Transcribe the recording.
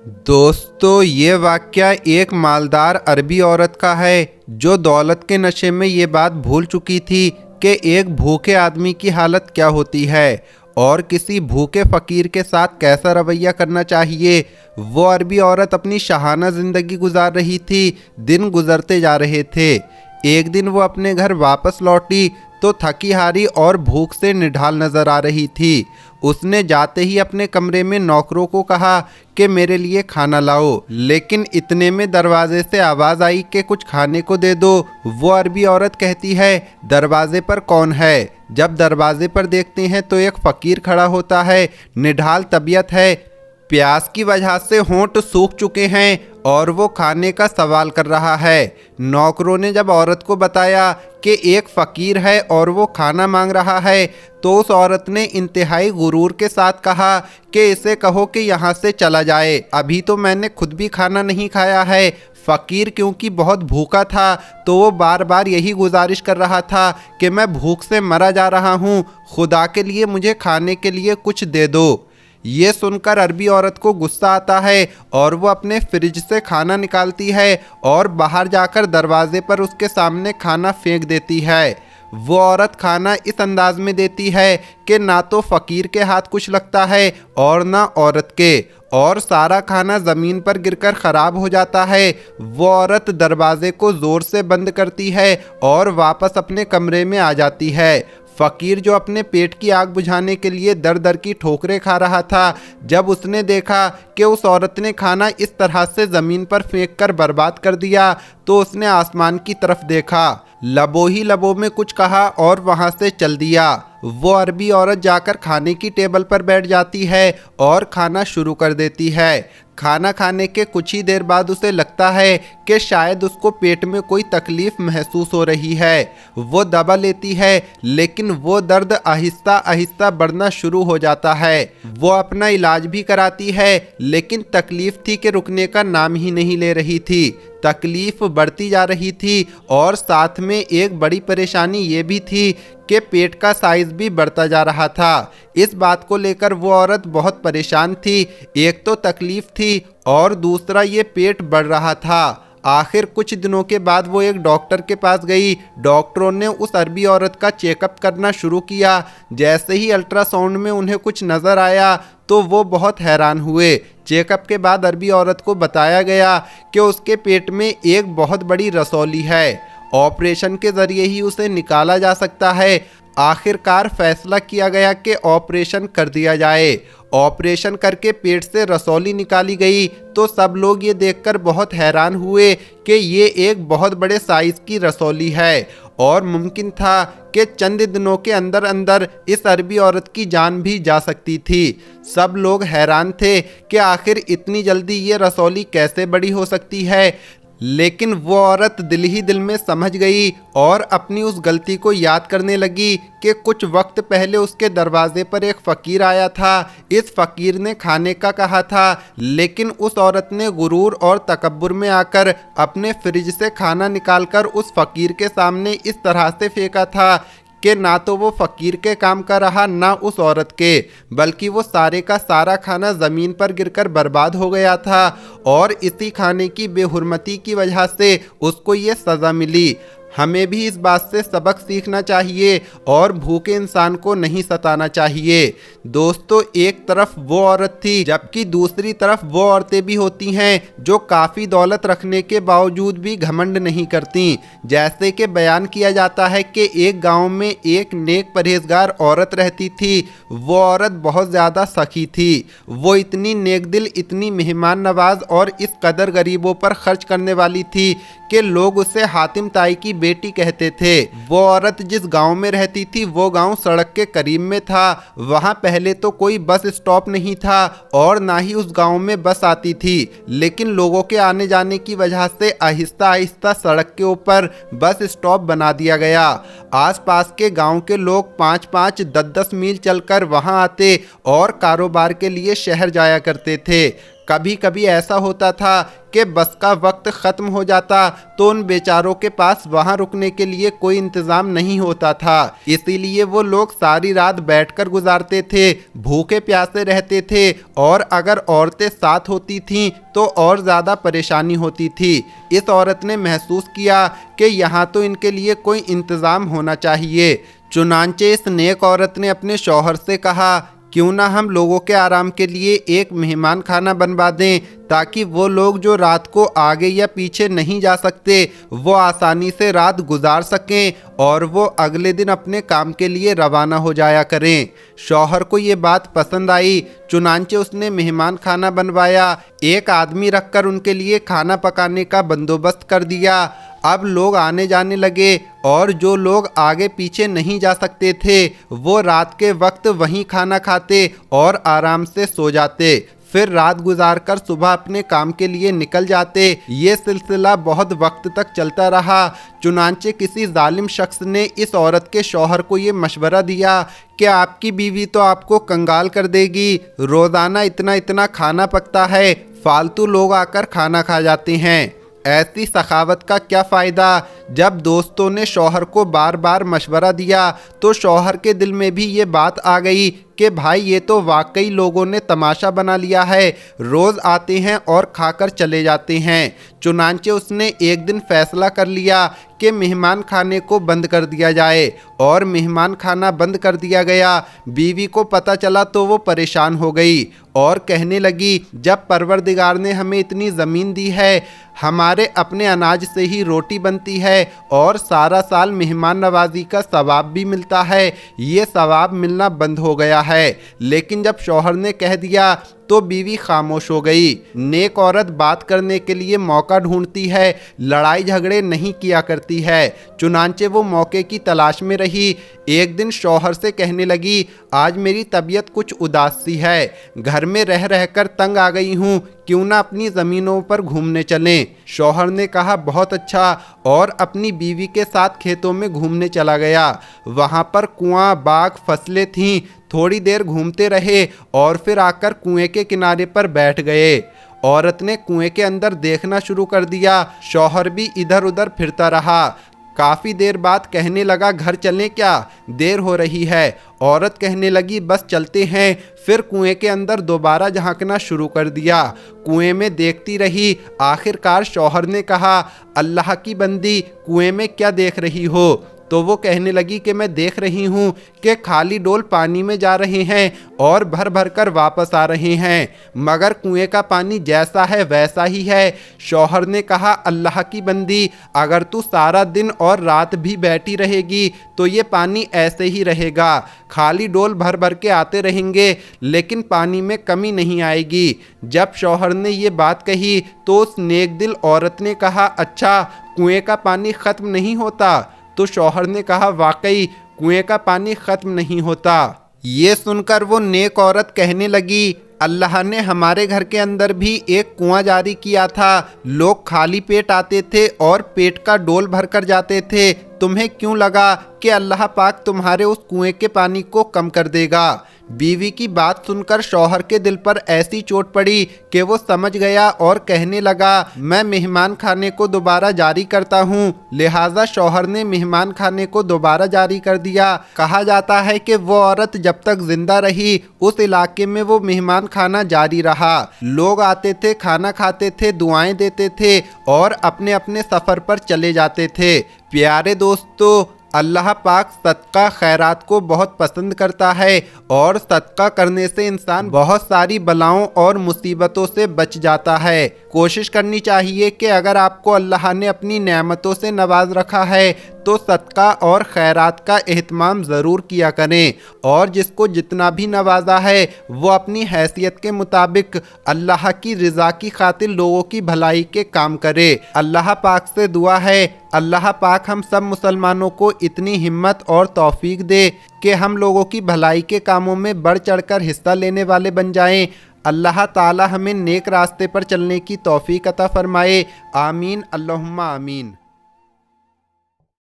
दोस्तों, ये वाकया एक मालदार अरबी औरत का है जो दौलत के नशे में ये बात भूल चुकी थी कि एक भूखे आदमी की हालत क्या होती है और किसी भूखे फकीर के साथ कैसा रवैया करना चाहिए। वो अरबी औरत अपनी शाहाना जिंदगी गुजार रही थी। दिन गुजरते जा रहे थे। एक दिन वो अपने घर वापस लौटी तो थकी हारी और भूख से निढाल नजर आ रही थी। उसने जाते ही अपने कमरे में नौकरों को कहा कि मेरे लिए खाना लाओ, लेकिन इतने में दरवाजे से आवाज़ आई कि कुछ खाने को दे दो। वो अरबी औरत कहती है, दरवाजे पर कौन है? जब दरवाजे पर देखते हैं तो एक फ़कीर खड़ा होता है। निढाल तबीयत है, प्यास की वजह से होंठ सूख चुके हैं और वो खाने का सवाल कर रहा है। नौकरों ने जब औरत को बताया कि एक फ़कीर है और वो खाना मांग रहा है, तो उस औरत ने इंतहाई गुरूर के साथ कहा कि इसे कहो कि यहाँ से चला जाए, अभी तो मैंने खुद भी खाना नहीं खाया है। फ़कीर क्योंकि बहुत भूखा था तो वो बार बार यही गुजारिश कर रहा था कि मैं भूख से मरा जा रहा हूँ, खुदा के लिए मुझे खाने के लिए कुछ दे दो। ये सुनकर अरबी औरत को गुस्सा आता है और वो अपने फ्रिज से खाना निकालती है और बाहर जाकर दरवाजे पर उसके सामने खाना फेंक देती है। वो औरत खाना इस अंदाज में देती है कि ना तो फ़कीर के हाथ कुछ लगता है और ना औरत के, और सारा खाना ज़मीन पर गिरकर ख़राब हो जाता है। वो औरत दरवाजे को ज़ोर से बंद करती है और वापस अपने कमरे में आ जाती है। फ़कीर जो अपने पेट की आग बुझाने के लिए दर दर की ठोकरें खा रहा था, जब उसने देखा कि उस औरत ने खाना इस तरह से ज़मीन पर फेंक कर बर्बाद कर दिया, तो उसने आसमान की तरफ देखा, लबों ही लबों में कुछ कहा और वहाँ से चल दिया। वो अरबी औरत जाकर खाने की टेबल पर बैठ जाती है और खाना शुरू कर देती है। खाना खाने के कुछ ही देर बाद उसे लगता है कि शायद उसको पेट में कोई तकलीफ़ महसूस हो रही है। वो दबा लेती है, लेकिन वो दर्द आहिस्ता आहिस्ता बढ़ना शुरू हो जाता है। वो अपना इलाज भी कराती है, लेकिन तकलीफ़ थी कि रुकने का नाम ही नहीं ले रही थी। तकलीफ़ बढ़ती जा रही थी और साथ में एक बड़ी परेशानी ये भी थी कि पेट का साइज़ भी बढ़ता जा रहा था। इस बात को लेकर वो औरत बहुत परेशान थी। एक तो तकलीफ़ थी और दूसरा ये पेट बढ़ रहा था। आखिर कुछ दिनों के बाद वो एक डॉक्टर के पास गई। डॉक्टरों ने उस अरबी औरत का चेकअप करना शुरू किया। जैसे ही अल्ट्रासाउंड में उन्हें कुछ नज़र आया तो वो बहुत हैरान हुए। चेकअप के बाद अरबी औरत को बताया गया कि उसके पेट में एक बहुत बड़ी रसौली है। ऑपरेशन के ज़रिए ही उसे निकाला जा सकता है। आखिरकार फैसला किया गया कि ऑपरेशन कर दिया जाए। ऑपरेशन करके पेट से रसौली निकाली गई तो सब लोग ये देखकर बहुत हैरान हुए कि ये एक बहुत बड़े साइज़ की रसौली है और मुमकिन था कि चंद दिनों के अंदर अंदर इस अरबी औरत की जान भी जा सकती थी। सब लोग हैरान थे कि आखिर इतनी जल्दी ये रसौली कैसे बड़ी हो सकती है, लेकिन वो औरत दिल ही दिल में समझ गई और अपनी उस गलती को याद करने लगी कि कुछ वक्त पहले उसके दरवाजे पर एक फ़कीर आया था। इस फ़कीर ने खाने का कहा था, लेकिन उस औरत ने गुरूर और तकब्बुर में आकर अपने फ्रिज से खाना निकालकर उस फ़कीर के सामने इस तरह से फेंका था कि ना तो वो फ़कीर के काम का रहा ना उस औरत के, बल्कि वो सारे का सारा खाना ज़मीन पर गिरकर बर्बाद हो गया था और इसी खाने की बेहुरमती की वजह से उसको ये सज़ा मिली। हमें भी इस बात से सबक सीखना चाहिए और भूखे इंसान को नहीं सताना चाहिए। दोस्तों, एक तरफ वो औरत थी जबकि दूसरी तरफ वो औरतें भी होती हैं जो काफ़ी दौलत रखने के बावजूद भी घमंड नहीं करती। जैसे कि बयान किया जाता है कि एक गांव में एक नेक परहेजगार औरत रहती थी। वो औरत बहुत ज़्यादा सखी थी। वो इतनी नेक दिल, इतनी मेहमान नवाज और इस कदर गरीबों पर खर्च करने वाली थी कि लोग उसे हातिम ताई की बेटी कहते थे। वो औरत जिस गांव में रहती थी वो गांव सड़क के करीब में था। वहां पहले तो कोई बस स्टॉप नहीं था और ना ही उस गांव में बस आती थी, लेकिन लोगों के आने जाने की वजह से आहिस्ता आहिस्ता सड़क के ऊपर बस स्टॉप बना दिया गया। आसपास के गांव के लोग 5-5, 10-10 मील चलकर वहां आते और कारोबार के लिए शहर जाया करते थे। कभी कभी ऐसा होता था कि बस का वक्त ख़त्म हो जाता तो उन बेचारों के पास वहाँ रुकने के लिए कोई इंतज़ाम नहीं होता था, इसीलिए वो लोग सारी रात बैठकर गुजारते थे, भूखे प्यासे रहते थे, और अगर औरतें साथ होती थीं तो और ज़्यादा परेशानी होती थी। इस औरत ने महसूस किया कि यहाँ तो इनके लिए कोई इंतज़ाम होना चाहिए। चुनांचे इस नेक औरत ने अपने शौहर से कहा, क्यों ना हम लोगों के आराम के लिए एक मेहमान खाना बनवा दें, ताकि वो लोग जो रात को आगे या पीछे नहीं जा सकते वो आसानी से रात गुजार सकें और वो अगले दिन अपने काम के लिए रवाना हो जाया करें। शौहर को ये बात पसंद आई, चुनांचे उसने मेहमान खाना बनवाया, एक आदमी रखकर उनके लिए खाना पकाने का बंदोबस्त कर दिया। अब लोग आने जाने लगे और जो लोग आगे पीछे नहीं जा सकते थे वो रात के वक्त वहीं खाना खाते और आराम से सो जाते, फिर रात गुजारकर सुबह अपने काम के लिए निकल जाते। ये सिलसिला बहुत वक्त तक चलता रहा। चुनांचे किसी जालिम शख्स ने इस औरत के शौहर को ये मशवरा दिया कि आपकी बीवी तो आपको कंगाल कर देगी, रोज़ाना इतना इतना खाना पकता है, फालतू लोग आकर खाना खा जाते हैं। ऐसी सखावत का क्या फ़ायदा। जब दोस्तों ने शौहर को बार बार मशवरा दिया तो शौहर के दिल में भी ये बात आ गई कि भाई ये तो वाकई लोगों ने तमाशा बना लिया है, रोज़ आते हैं और खाकर चले जाते हैं। चुनांचे उसने एक दिन फैसला कर लिया कि मेहमान खाने को बंद कर दिया जाए, और मेहमान खाना बंद कर दिया गया। बीवी को पता चला तो वो परेशान हो गई और कहने लगी, जब परवरदिगार ने हमें इतनी ज़मीन दी है, हमारे अपने अनाज से ही रोटी बनती है और सारा साल मेहमान नवाजी का सवाब भी मिलता है, ये सवाब मिलना बंद हो गया है। लेकिन जब शौहर ने कह दिया तो बीवी खामोश हो गई। नेक औरत बात करने के लिए मौका ढूंढती है, लड़ाई झगड़े नहीं किया करती है। चुनांचे वो मौके की तलाश में रही। एक दिन शौहर से कहने लगी, आज मेरी तबीयत कुछ उदास सी है, घर में रह रहकर तंग आ गई हूँ, क्यों ना अपनी ज़मीनों पर घूमने चलें। शौहर ने कहा, बहुत अच्छा, और अपनी बीवी के साथ खेतों में घूमने चला गया। वहाँ पर कुआं, बाग, फसलें थीं। थोड़ी देर घूमते रहे और फिर आकर कुएं के किनारे पर बैठ गए। औरत ने कुएं के अंदर देखना शुरू कर दिया। शौहर भी इधर उधर फिरता रहा। काफ़ी देर बाद कहने लगा, घर चलें क्या, देर हो रही है। औरत कहने लगी, बस चलते हैं। फिर कुएं के अंदर दोबारा झांकना शुरू कर दिया। कुएं में देखती रही। आखिरकार शौहर ने कहा, अल्लाह की बंदी, कुएं में क्या देख रही हो? तो वो कहने लगी कि मैं देख रही हूँ कि खाली डोल पानी में जा रहे हैं और भर भर कर वापस आ रहे हैं, मगर कुएं का पानी जैसा है वैसा ही है। शौहर ने कहा, अल्लाह की बंदी, अगर तू सारा दिन और रात भी बैठी रहेगी तो ये पानी ऐसे ही रहेगा, खाली डोल भर भर के आते रहेंगे लेकिन पानी में कमी नहीं आएगी। जब शौहर ने ये बात कही तो उस नेक दिल औरत ने कहा, अच्छा, कुएं का पानी ख़त्म नहीं होता? तो शौहर ने कहा, वाकई कुएं का पानी ख़त्म नहीं होता। ये सुनकर वो नेक औरत कहने लगी, अल्लाह ने हमारे घर के अंदर भी एक कुआं जारी किया था, लोग खाली पेट आते थे और पेट का डोल भर कर जाते थे। तुम्हें क्यों लगा कि अल्लाह पाक तुम्हारे उस कुएं के पानी को कम कर देगा? बीवी की बात सुनकर शौहर के दिल पर ऐसी चोट पड़ी कि वो समझ गया और कहने लगा, मैं मेहमान खाने को दोबारा जारी करता हूँ। लिहाजा शौहर ने मेहमान खाने को दोबारा जारी कर दिया। कहा जाता है कि वो औरत जब तक जिंदा रही उस इलाके में वो मेहमान खाना जारी रहा। लोग आते थे, खाना खाते थे, दुआएं देते थे और अपने अपने सफ़र पर चले जाते थे। प्यारे दोस्तों, अल्लाह पाक सदका खैरात को बहुत पसंद करता है और सदका करने से इंसान बहुत सारी बलाओं और मुसीबतों से बच जाता है। कोशिश करनी चाहिए कि अगर आपको अल्लाह ने अपनी नेमतों से नवाज रखा है तो सदका और खैरात का एहतमाम ज़रूर किया करें, और जिसको जितना भी नवाजा है वो अपनी हैसियत के मुताबिक अल्लाह की रज़ा की खातिर लोगों की भलाई के काम करे। अल्लाह पाक से दुआ है, अल्लाह पाक हम सब मुसलमानों को इतनी हिम्मत और तौफीक दे कि हम लोगों की भलाई के कामों में बढ़ चढ़कर हिस्सा लेने वाले बन जाएं। अल्लाह ताला हमें नेक रास्ते पर चलने की तौफीक अता फरमाए। आमीन, अल्लाहुम्मा आमीन।